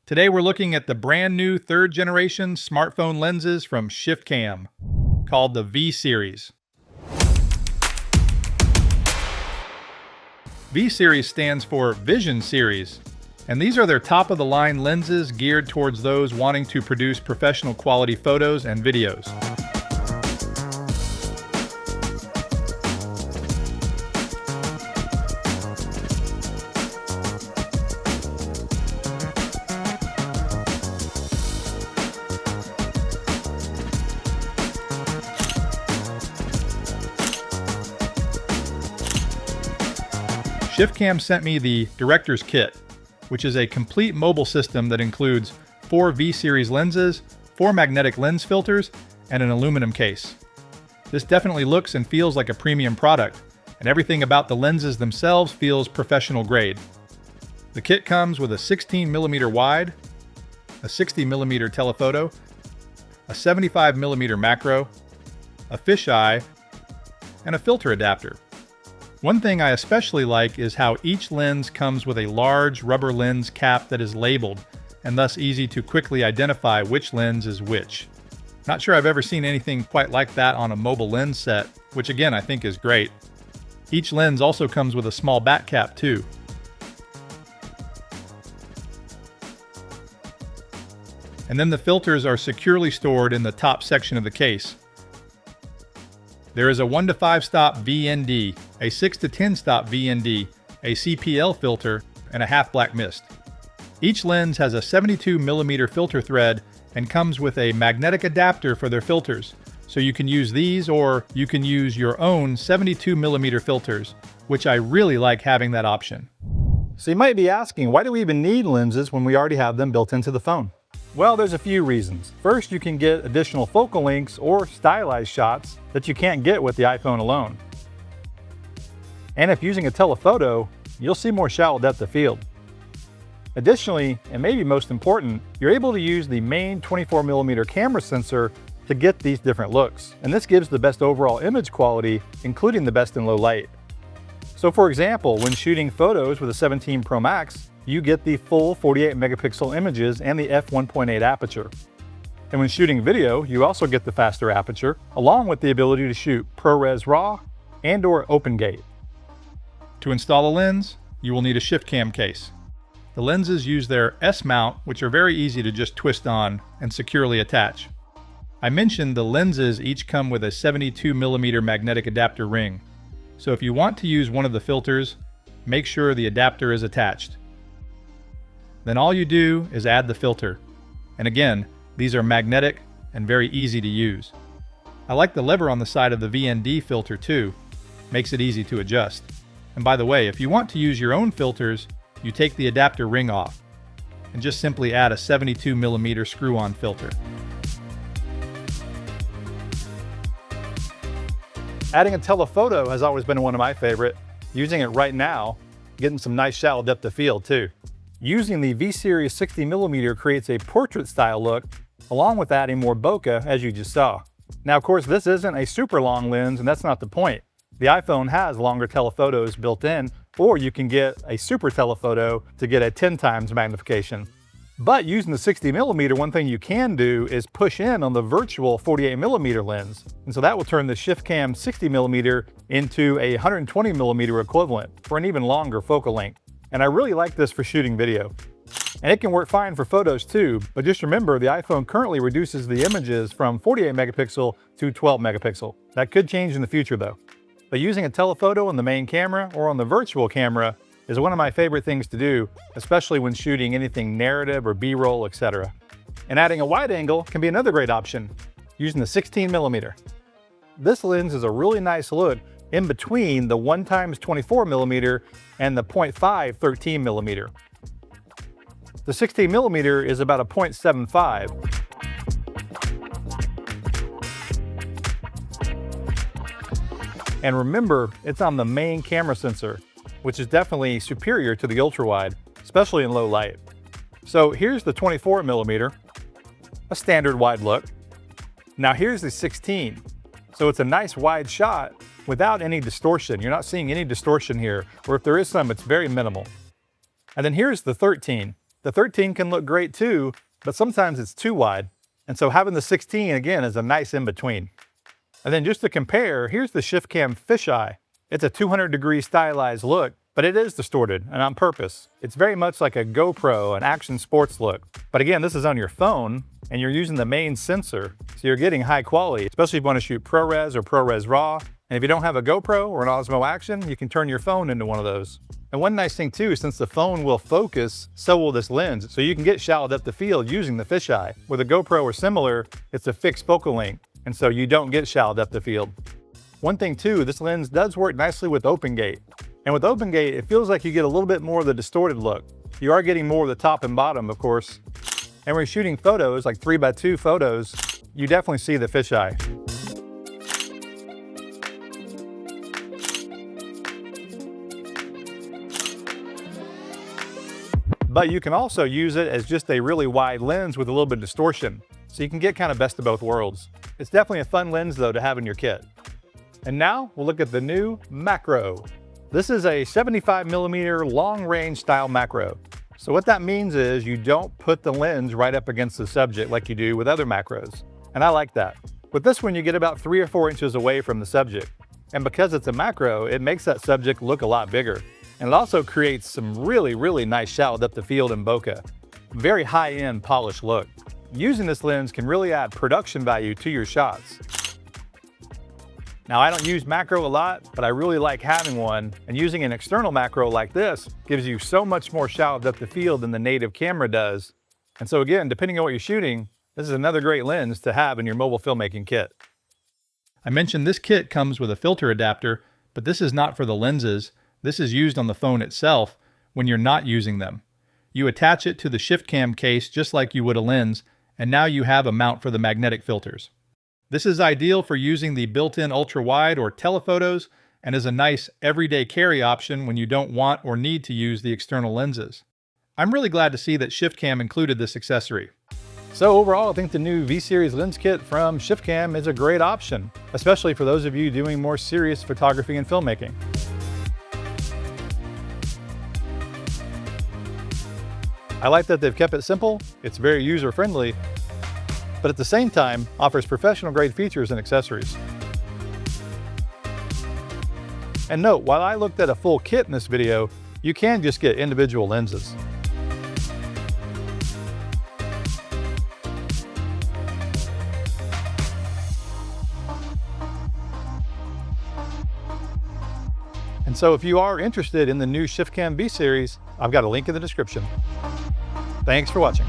Today we're looking at the brand new 3rd generation smartphone lenses from ShiftCam, called the V-Series. V-Series stands for Vision Series, and these are their top-of-the-line lenses geared towards those wanting to produce professional quality photos and videos. ShiftCam sent me the Director's Kit, which is a complete mobile system that includes 4 V-Series lenses, 4 magnetic lens filters, and an aluminum case. This definitely looks and feels like a premium product, and everything about the lenses themselves feels professional grade. The kit comes with a 16mm wide, a 60mm telephoto, a 75mm macro, a fisheye, and a filter adapter. One thing I especially like is how each lens comes with a large rubber lens cap that is labeled, and thus easy to quickly identify which lens is which. Not sure I've ever seen anything quite like that on a mobile lens set, which again I think is great. Each lens also comes with a small back cap too. And then the filters are securely stored in the top section of the case. There is a 1 to 5 stop VND, a 6 to 10 stop VND, a CPL filter, and a half black mist. Each lens has a 72mm filter thread and comes with a magnetic adapter for their filters, so you can use these or you can use your own 72mm filters, which I really like having that option. So you might be asking, why do we even need lenses when we already have them built into the phone? Well, there's a few reasons. First, you can get additional focal lengths or stylized shots that you can't get with the iPhone alone. And if using a telephoto, you'll see more shallow depth of field. Additionally, and maybe most important, you're able to use the main 24mm camera sensor to get these different looks. And this gives the best overall image quality, including the best in low light. So for example, when shooting photos with a 17 Pro Max, you get the full 48 megapixel images and the f1.8 aperture. And when shooting video, you also get the faster aperture, along with the ability to shoot ProRes RAW and/or OpenGate. To install a lens, you will need a ShiftCam case. The lenses use their S-mount, which are very easy to just twist on and securely attach. I mentioned the lenses each come with a 72mm magnetic adapter ring. So if you want to use one of the filters, make sure the adapter is attached. Then all you do is add the filter. And again, these are magnetic and very easy to use. I like the lever on the side of the VND filter too. Makes it easy to adjust. And by the way, if you want to use your own filters, you take the adapter ring off and just simply add a 72mm screw-on filter. Adding a telephoto has always been one of my favorite. Using it right now, getting some nice shallow depth of field too. Using the V-Series 60mm creates a portrait style look, along with adding more bokeh as you just saw. Now of course this isn't a super long lens, and that's not the point. The iPhone has longer telephotos built in, or you can get a super telephoto to get a 10 times magnification. But using the 60mm, one thing you can do is push in on the virtual 48mm lens. And so that will turn the ShiftCam 60mm into a 120mm equivalent for an even longer focal length. And I really like this for shooting video. And it can work fine for photos too, but just remember the iPhone currently reduces the images from 48 megapixel to 12 megapixel. That could change in the future though. But using a telephoto on the main camera or on the virtual camera is one of my favorite things to do, especially when shooting anything narrative or B-roll, etc. And adding a wide angle can be another great option, using the 16mm. This lens is a really nice look in between the 1x 24mm and the 0.5 13mm. The 16mm is about a 0.75. And remember, it's on the main camera sensor, which is definitely superior to the ultra-wide, especially in low light. So here's the 24mm, a standard wide look. Now here's the 16. So it's a nice wide shot without any distortion. You're not seeing any distortion here, or if there is some, it's very minimal. And then here's the 13. The 13 can look great too, but sometimes it's too wide. And so having the 16 again is a nice in-between. And then just to compare, here's the ShiftCam fisheye. It's a 200-degree stylized look, but it is distorted and on purpose. It's very much like a GoPro, an action sports look. But again, this is on your phone and you're using the main sensor, so you're getting high quality, especially if you want to shoot ProRes or ProRes RAW. And if you don't have a GoPro or an Osmo Action, you can turn your phone into one of those. And one nice thing too, since the phone will focus, so will this lens. So you can get shallow depth of field using the fisheye. With a GoPro or similar, it's a fixed focal length, and so you don't get shallow depth of field. One thing too, this lens does work nicely with open gate. And with open gate, it feels like you get a little bit more of the distorted look. You are getting more of the top and bottom, of course. And when you're shooting photos, like 3x2 photos, you definitely see the fisheye. But you can also use it as just a really wide lens with a little bit of distortion. So you can get kind of best of both worlds. It's definitely a fun lens though to have in your kit. And now we'll look at the new macro. This is a 75mm long range style macro. So what that means is you don't put the lens right up against the subject like you do with other macros. And I like that. With this one, you get about 3 or 4 inches away from the subject. And because it's a macro, it makes that subject look a lot bigger. And it also creates some really nice shallow depth of field in bokeh. Very high-end polished look. Using this lens can really add production value to your shots. Now, I don't use macro a lot, but I really like having one, and using an external macro like this gives you so much more shallow depth of field than the native camera does. And so again, depending on what you're shooting, this is another great lens to have in your mobile filmmaking kit. I mentioned this kit comes with a filter adapter, but this is not for the lenses. This is used on the phone itself when you're not using them. You attach it to the ShiftCam case just like you would a lens, and now you have a mount for the magnetic filters. This is ideal for using the built-in ultra-wide or telephotos and is a nice everyday carry option when you don't want or need to use the external lenses. I'm really glad to see that ShiftCam included this accessory. So overall, I think the new V-Series lens kit from ShiftCam is a great option, especially for those of you doing more serious photography and filmmaking. I like that they've kept it simple, it's very user-friendly, but at the same time offers professional-grade features and accessories. And note, while I looked at a full kit in this video, you can just get individual lenses. And so if you are interested in the new ShiftCam V-Series, I've got a link in the description. Thanks for watching.